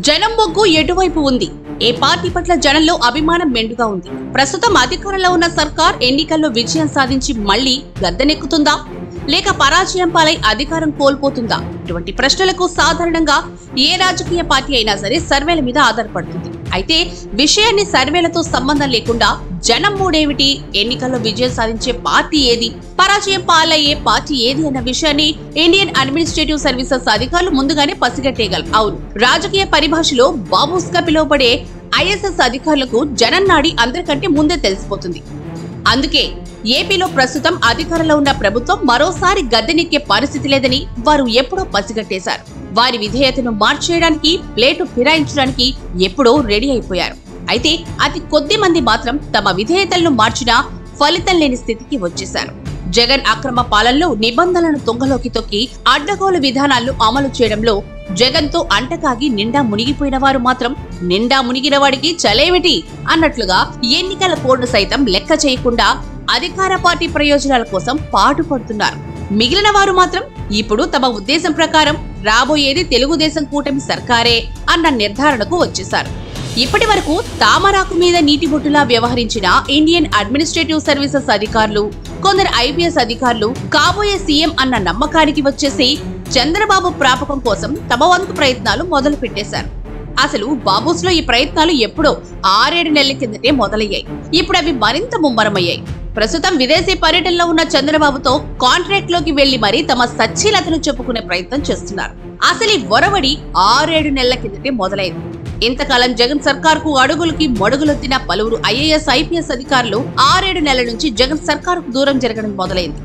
జనం మొగ్గు ఎటువైపు ఉంది? ఏ పార్టీ పట్ల జనంలో అభిమానం మెండుగా ఉంది? ప్రస్తుతం అధికారంలో ఉన్న సర్కార్ ఎన్నికల్లో విజయం సాధించి మళ్లీ గద్దెనెక్కుతుందా, లేక పరాజయం పాలై అధికారం కోల్పోతుందా? ఇటువంటి ప్రశ్నలకు సాధారణంగా ఏ రాజకీయ పార్టీ అయినా సరే సర్వేల మీద ఆధారపడుతుంది. అయితే విషయాన్ని సర్వేలతో సంబంధం లేకుండా జనం మూడేమిటి, ఎన్నికల్లో విజయం సాధించే పార్టీ ఏది, పరాజయం పాలయ్యే పార్టీ ఏది అన్న విషయాన్ని ఇండియన్ అడ్మినిస్ట్రేటివ్ సర్వీసెస్ అధికారులు ముందుగానే పసిగట్టేయగలరు. అవును, రాజకీయ పరిభాషలో బాబూస్ గా పిలువబడే ఐఎస్ఎస్ అధికారులకు జనం నాడి అందరికంటే ముందే తెలిసిపోతుంది. అందుకే ఏపీలో ప్రస్తుతం అధికారంలో ఉన్న ప్రభుత్వం మరోసారి గద్దెనెక్కే పరిస్థితి లేదని వారు ఎప్పుడో పసిగట్టేశారు. వారి విధేయతను మార్చేయడానికి, ప్లేటు ఫిరాయించడానికి ఎప్పుడో రెడీ అయిపోయారు. అయితే అతి కొద్ది మంది మాత్రం తమ విధేయతలను మార్చినా ఫలితం లేని స్థితికి వచ్చేశారు. జగన్ అక్రమ పాలనలో నిబంధనలను తొంగలోకి తొక్కి అడ్డగోలు విధానాలను అమలు చేయడంలో జగన్ తో అంటకాగి నిండా మునిగిపోయిన వారు మాత్రం నిండా మునిగిన వాడికి చలేమిటి అన్నట్లుగా ఎన్నికల కోడ్ను సైతం లెక్క చేయకుండా అధికార పార్టీ ప్రయోజనాల కోసం పాటుపడుతున్నారు. మిగిలిన వారు మాత్రం ఇప్పుడు తమ ఉద్దేశం ప్రకారం రాబోయేది తెలుగుదేశం కూటమి సర్కారే అన్న నిర్ధారణకు వచ్చేశారు. ఇప్పటి వరకు తామరాకు మీద నీటి బొట్టులా వ్యవహరించిన ఇండియన్ అడ్మినిస్ట్రేటివ్ సర్వీసెస్ అధికారులు, కొందరు ఐపీఎస్ అధికారులు కాబోయే సీఎం అన్న నమ్మకానికి వచ్చేసి చంద్రబాబు ప్రాపకం కోసం తమ వంతు ప్రయత్నాలు మొదలు పెట్టేశారు. అసలు బాబూస్ లో ఈ ప్రయత్నాలు ఎప్పుడో 6-7 నెలల కిందటే మొదలయ్యాయి. ఇప్పుడు అవి మరింత ముమ్మరమయ్యాయి. ప్రస్తుతం విదేశీ పర్యటనలో ఉన్న చంద్రబాబుతో కాంట్రాక్ట్ లోకి వెళ్లి మరీ తమ సచ్చీలతను చెప్పుకునే ప్రయత్నం చేస్తున్నారు. అసలు ఈ ఒరవడి 6-7 నెలల కిందటే మొదలైంది. ఇంతకాలం జగన్ సర్కార్కు అడుగులకి మడుగులొత్తిన పలువురు ఐఏఎస్, ఐపీఎస్ అధికారులు 6-7 నెలల నుంచి జగన్ సర్కారుకు దూరం జరగడం మొదలైంది.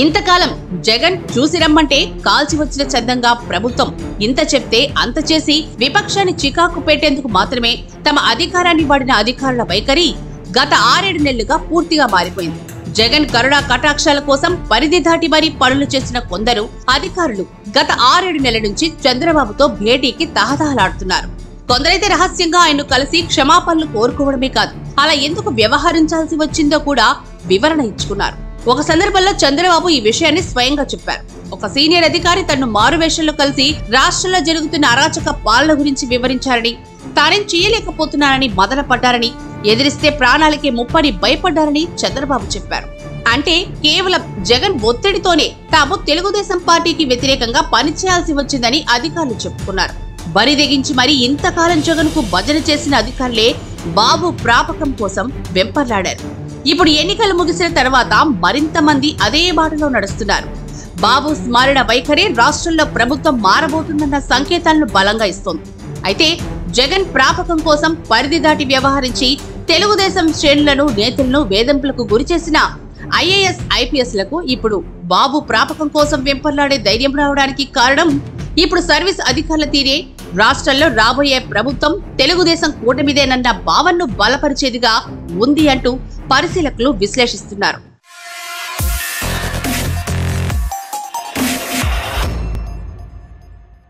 ఇంతకాలం జగన్ చూసి రమ్మంటే కాల్చి వచ్చిన చందంగా ప్రభుత్వం ఇంత చెప్తే అంత చేసి విపక్షాన్ని చికాకు పెట్టేందుకు మాత్రమే తమ అధికారాన్ని వాడిన అధికారుల వైఖరి గత 6-7 నెలలుగా పూర్తిగా మారిపోయింది. జగన్ కరుణా కటాక్షాల కోసం పరిధి దాటి మరీ పనులు చేసిన కొందరు అధికారులు గత 6-7 నెలల నుంచి చంద్రబాబుతో భేటీకి తహతహలాడుతున్నారు. కొందరైతే రహస్యంగా ఆయన్ను కలిసి క్షమాపణలు కోరుకోవడమే కాదు, అలా ఎందుకు వ్యవహరించాల్సి వచ్చిందో కూడా వివరణ ఇచ్చుకున్నారు. ఒక సందర్భంలో చంద్రబాబు ఈ విషయాన్ని స్వయంగా చెప్పారు. ఒక సీనియర్ అధికారి తనను మారువేషంలో కలిసి రాష్ట్రంలో జరుగుతున్న అరాచక పాలన గురించి వివరించారని, తానేం చేయలేకపోతున్నానని మదనపడ్డారని, ఎదిరిస్తే ప్రాణాలకే ముప్పని భయపడ్డారని చంద్రబాబు చెప్పారు. అంటే కేవలం జగన్ ఒత్తిడితోనే తాము తెలుగుదేశం పార్టీకి వ్యతిరేకంగా పనిచేయాల్సి వచ్చిందని అధికారులు చెప్పుకున్నారు. బరి తెగించి మరి ఇంతకాలం జగన్ కు భజన చేసిన అధికారులే బాబు ప్రాపకం కోసం వెంపర్లాడారు. ఇప్పుడు ఎన్నికలు ముగిసిన తర్వాత మరింత మంది అదే బాటలో నడుస్తున్నారు. బాబు స్మారణ వైఖరి రాష్ట్రంలో ప్రభుత్వం మారబోతుందన్న సంకేతాలను బలంగా ఇస్తోంది. అయితే జగన్ ప్రాపకం కోసం పరిధి దాటి వ్యవహరించి తెలుగుదేశం శ్రేణులను, నేతలను వేధింపులకు గురి చేసిన ఐఏఎస్, ఐపీఎస్ లకు ఇప్పుడు బాబు ప్రాపకం కోసం వెంపర్లాడే ధైర్యం రావడానికి కారణం ఇప్పుడు సర్వీస్ అధికారుల తీరే రాష్ట్రంలో రాబోయే ప్రభుత్వం తెలుగుదేశం కూటమిదేనన్న భావనను బలపరిచేదిగా ఉంది అంటూ పరిశీలకులు విశ్లేషిస్తున్నారు.